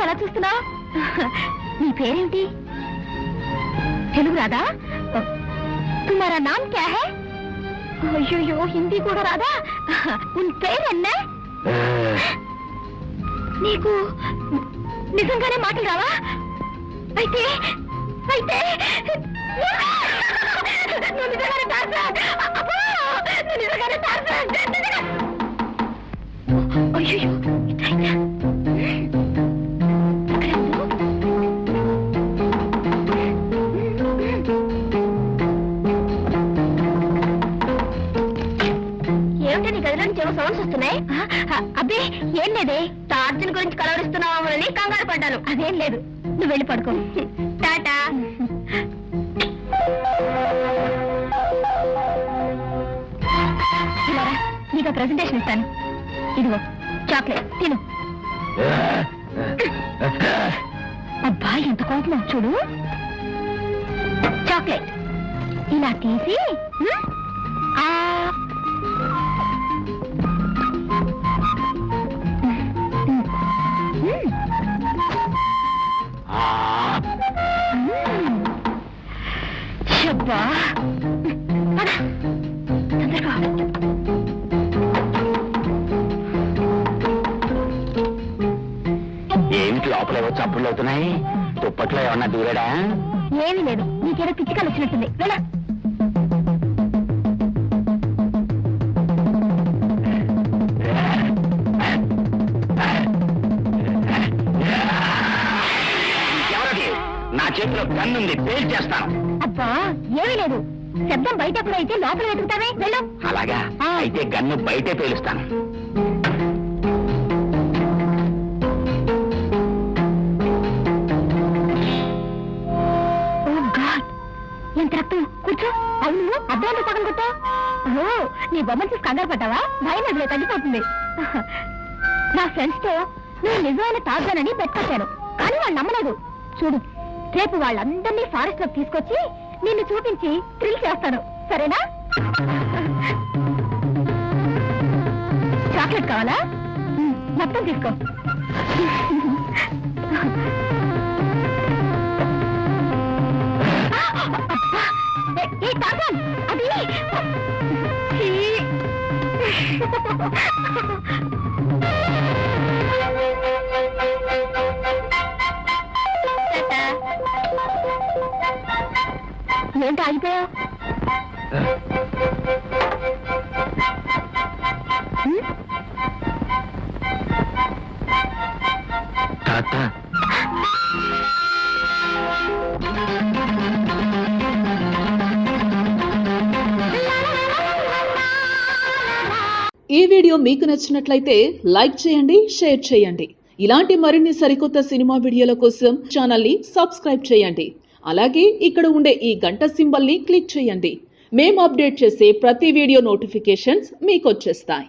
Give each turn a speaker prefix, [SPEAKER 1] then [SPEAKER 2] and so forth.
[SPEAKER 1] అలా చూస్తున్నావు? నీ పేరేంటి? తెలుగు రాదా? తుమారా నామ్ క్యా హై? అయ్యో హిందీ కూడా రాదా? ఉన్ పేరెన్నే? నీకు నిజంగానే మాటలు రావా? అయితే అయితే నువ్వు నిజంగానే టార్జాన్. అబ్బో నువ్వు నిజంగానే టార్జాన్. అయ్యో ఏమిటి నీ గదిలో నుంచి ఏమో సౌండ్స్ వస్తున్నాయి? అబ్బే ఏం లేదే, టార్జన్ గురించి కలవరిస్తున్నావని కంగారు పడ్డాను. అదేం లేదు, నువ్వు వెళ్ళి పడుకో. టాటా. నీకు ప్రెజెంటేషన్ ఇస్తాను. ఇదిగో చాక్లెట్ తిను. అబ్బా ఎంత కోపం చూడు. చాక్లెట్ ఇలా తీసి
[SPEAKER 2] ఏమిటి లోపల చప్పులు అవుతున్నాయి? దుప్పట్లో ఏమన్నా దూరాడా?
[SPEAKER 1] ఏమీ లేదు, నీకేదో పిచ్చికలు వచ్చినట్టుంది. వెళ్ళా.
[SPEAKER 2] నా చేతిలో గన్ను ఉంది, పేల్ చేస్తాను.
[SPEAKER 1] అబ్బా ఏమీ లేదు, శబ్దం బయట ఎప్పుడు అయితే లోపల వెతుకుతావే. వెళ్ళు.
[SPEAKER 2] అలాగా? అయితే గన్ను బయటే పేలుస్తాను.
[SPEAKER 1] ఎంత రక్తం! కూర్చో. అవును, అద్దాలు పక్కన కొట్టా. ఓ నీ బొమ్మను చూసి కంగారు పట్టావా? భయం అదిలే, తగ్గిపోతుంది. నా ఫ్రెండ్స్ తో నేను నిజమైన టార్జాన్ పెట్టుకొచ్చాను, కానీ వాళ్ళు నమ్మలేదు. చూడు, రేపు వాళ్ళందరినీ ఫారెస్ట్ లోకి తీసుకొచ్చి నిన్ను చూపించి థ్రిల్ చేస్తాను. సరేనా? చాక్లెట్ కావాలా? మొత్తం తీసుకో. ఏ టార్జాన్, అది ఏంటి ఆగిపోయావు?
[SPEAKER 3] ఈ వీడియో మీకు నచ్చినట్లయితే లైక్ చేయండి, షేర్ చేయండి. ఇలాంటి మరిన్ని సరికొత్త సినిమా వీడియోల కోసం ఛానల్ ని సబ్స్క్రైబ్ చేయండి. అలాగే ఇక్కడ ఉండే ఈ గంట సింబల్ ని క్లిక్ చేయండి. మేము అప్డేట్ చేసే ప్రతి వీడియో నోటిఫికేషన్స్ మీకు వచ్చేస్తాయి.